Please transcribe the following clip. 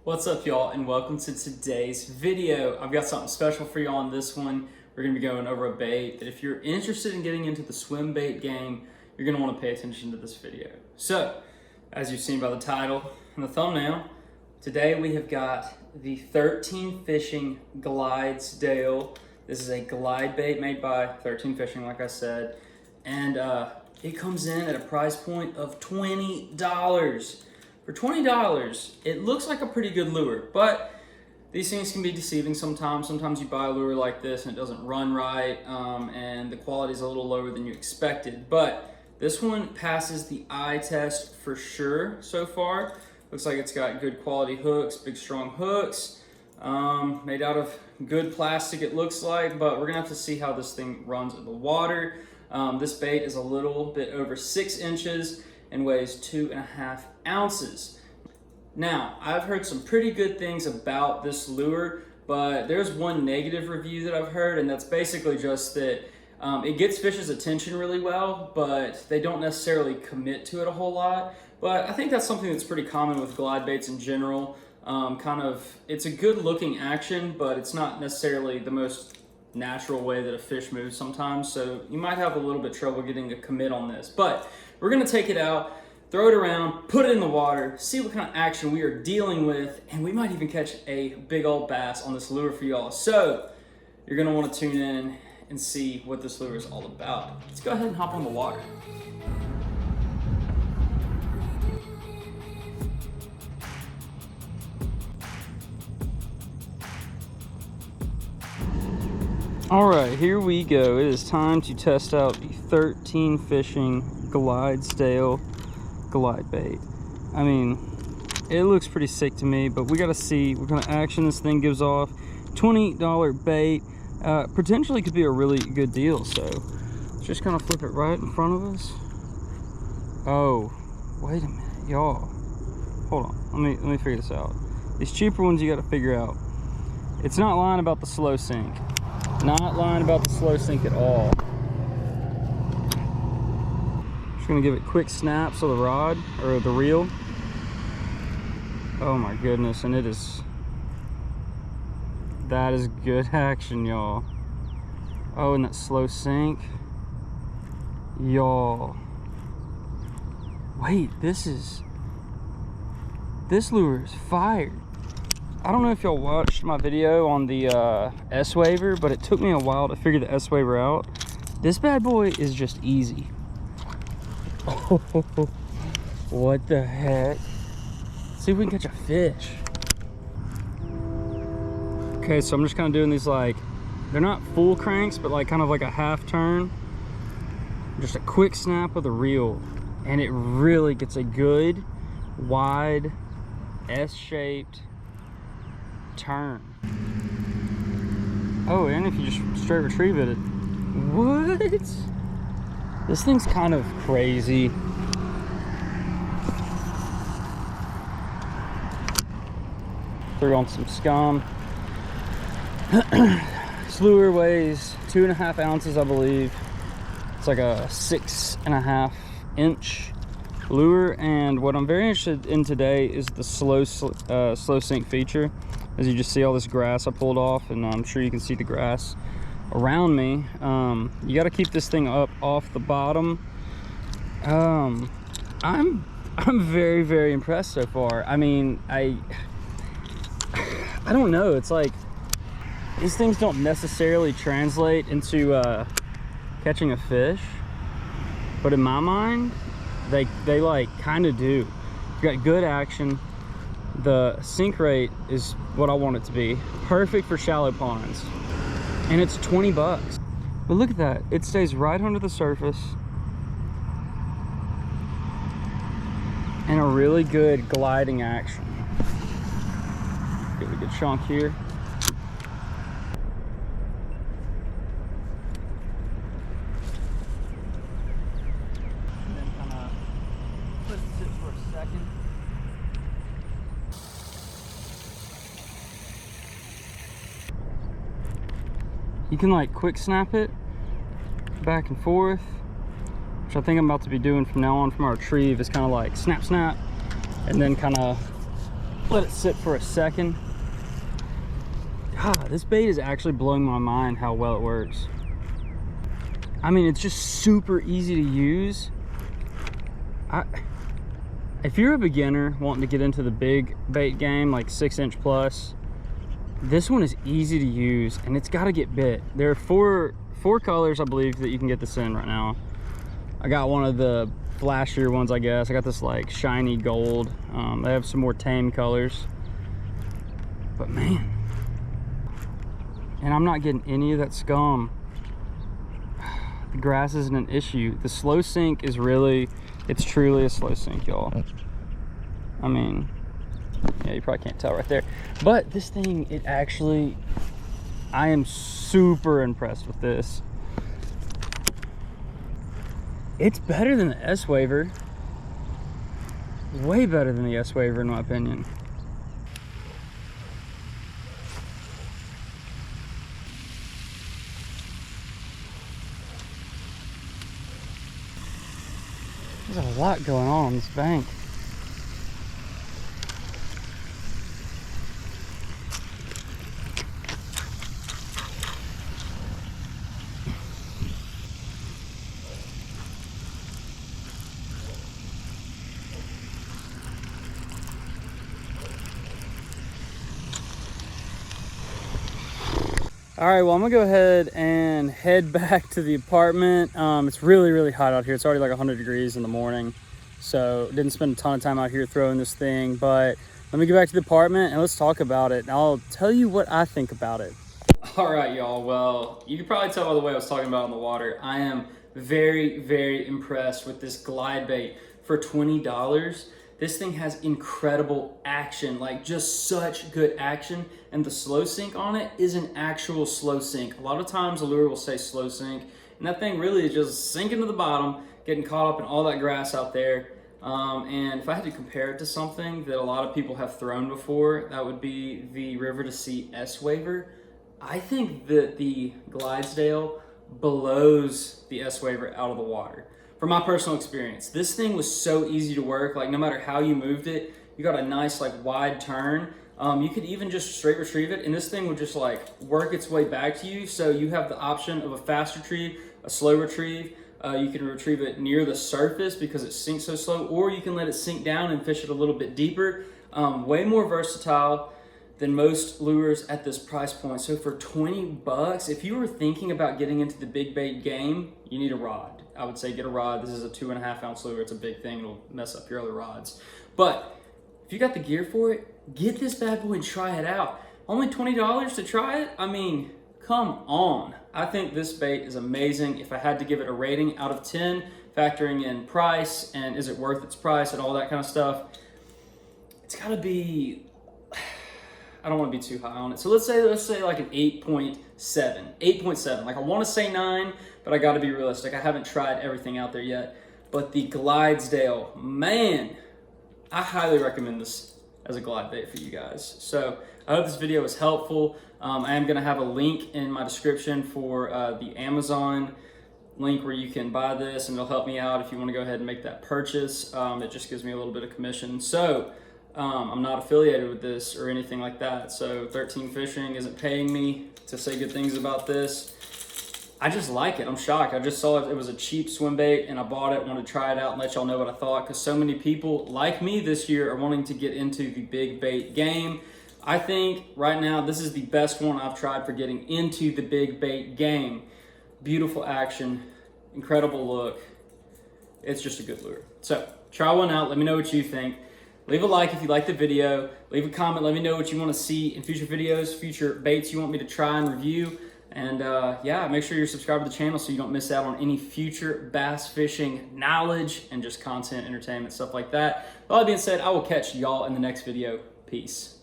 What's up, y'all, and welcome to today's video. I've got something special for y'all on this one. We're gonna be going over a bait that if you're interested in getting into the swim bait game, you're gonna want to pay attention to this video. So, as you've seen by the title and the thumbnail, today we have got the 13 Fishing Glidesdale. This is a glide bait made by 13 Fishing, like I said, and it comes in at a price point of $20. For $20, it looks like a pretty good lure, but these things can be deceiving sometimes. Sometimes you buy a lure like this and it doesn't run right, and the quality is a little lower than you expected. But this one passes the eye test for sure so far. Looks like it's got good quality hooks, big strong hooks, made out of good plastic it looks like, but we're gonna have to see how this thing runs in the water. This bait is a little bit over 6 inches and weighs 2.5 ounces. Now, I've heard some pretty good things about this lure, but there's one negative review that I've heard, and that's basically just that it gets fish's attention really well, but they don't necessarily commit to it a whole lot. But I think that's something that's pretty common with glide baits in general. It's a good looking action, but it's not necessarily the most natural way that a fish moves sometimes, so you might have a little bit of trouble getting a commit on this. But we're gonna take it out, throw it around, put it in the water, see what kind of action we are dealing with, and we might even catch a big old bass on this lure for y'all. So you're gonna wanna tune in and see what this lure is all about. Let's go ahead and hop on the water. All right, here we go. It is time to test out the 13 Fishing Glidesdale glide bait. I mean, it looks pretty sick to me, but we gotta see what kind of action this thing gives off. $20 bait, potentially could be a really good deal. So let's just kind of flip it right in front of us. Oh, wait a minute, y'all. Hold on, let me figure this out. These cheaper ones you gotta figure out. It's not lying about the slow sink. Not lying about the slow sink at all. Just gonna give it quick snaps of the rod or the reel. Oh my goodness, and that is good action, y'all. Oh, and that slow sink, y'all. Wait, this lure is fired. I don't know if y'all watched my video on the S-Waver, but it took me a while to figure the S-Waver out. This bad boy is just easy. Oh, what the heck? Let's see if we can catch a fish. Okay, so I'm just kind of doing these, like, they're not full cranks, but like kind of like a half turn. Just a quick snap of the reel, and it really gets a good, wide, S-shaped turn. Oh, and if you just straight retrieve it, what? This thing's kind of crazy. Threw on some scum. This lure weighs 2.5 ounces, I believe. It's like a 6.5 inch lure, and what I'm very interested in today is the slow sink feature. As you just see all this grass I pulled off, and I'm sure you can see the grass around me. You got to keep this thing up off the bottom. I'm very, very impressed so far. I mean, I don't know. It's like these things don't necessarily translate into catching a fish, but in my mind, they like kind of do. You've got good action. The sink rate is what I want it to be. Perfect for shallow ponds. And it's 20 bucks. But look at that. It stays right under the surface. And a really good gliding action. Get a good chunk here. And then kind of let it sit for a second. You can like quick snap it back and forth, which I think I'm about to be doing from now on from our retrieve. Is kind of like snap, snap, and then kind of let it sit for a second. God, this bait is actually blowing my mind how well it works. I mean, it's just super easy to use. If you're a beginner wanting to get into the big bait game, like 6-inch plus, this one is easy to use and it's got to get bit. There are four colors, I believe, that you can get this in right now. I got one of the flashier ones, I guess. I got this like shiny gold. They have some more tame colors, but man, and I'm not getting any of that scum. The grass isn't an issue. The slow sink is really, it's truly a slow sink, y'all. I mean, yeah, you probably can't tell right there, but this thing, it actually, I am super impressed with this. It's better than the S-Waver. Way better than the S-Waver in my opinion. There's a lot going on this bank. All right, well, I'm gonna go ahead and head back to the apartment. It's really hot out here. It's already like 100 degrees in the morning. So didn't spend a ton of time out here throwing this thing, but let me get back to the apartment and let's talk about it. And I'll tell you what I think about it. All right, y'all. Well, you can probably tell by the way I was talking about on the water. I am very impressed with this Glidebait for $20. This thing has incredible action, like just such good action. And the slow sink on it is an actual slow sink. A lot of times a lure will say slow sink, and that thing really is just sinking to the bottom, getting caught up in all that grass out there. And if I had to compare it to something that a lot of people have thrown before, that would be the River to Sea S-Waver. I think that the Glidesdale blows the S-Waver out of the water. From my personal experience, this thing was so easy to work. Like no matter how you moved it, you got a nice like wide turn. You could even just straight retrieve it and this thing would just like work its way back to you. So you have the option of a fast retrieve, a slow retrieve. You can retrieve it near the surface because it sinks so slow, or you can let it sink down and fish it a little bit deeper. Way more versatile than most lures at this price point. So for 20 bucks, if you were thinking about getting into the big bait game, you need a rod. I would say get a rod. This is a 2.5 ounce lure. It's a big thing. It'll mess up your other rods. But if you got the gear for it, get this bad boy and try it out. Only $20 to try it? I mean, come on. I think this bait is amazing. If I had to give it a rating out of 10, factoring in price and is it worth its price and all that kind of stuff, it's gotta be, I don't want to be too high on it. So let's say like an 8.7. 8.7. Like I want to say 9, but I got to be realistic. I haven't tried everything out there yet. But the Glidesdale, man, I highly recommend this as a glide bait for you guys. So I hope this video was helpful. I am going to have a link in my description for the Amazon link where you can buy this, and it'll help me out if you want to go ahead and make that purchase. It just gives me a little bit of commission. So I'm not affiliated with this or anything like that. So 13 Fishing isn't paying me to say good things about this. I just like it. I'm shocked. I just saw it. It was a cheap swim bait and I bought it, wanted to try it out and let y'all know what I thought, because so many people like me this year are wanting to get into the big bait game. I think right now this is the best one I've tried for getting into the big bait game. Beautiful action, incredible look. It's just a good lure. So try one out. Let me know what you think. Leave a like if you like the video. Leave a comment. Let me know what you want to see in future videos, future baits you want me to try and review. And yeah, make sure you're subscribed to the channel so you don't miss out on any future bass fishing knowledge and just content, entertainment, stuff like that. With all that being said, I will catch y'all in the next video. Peace.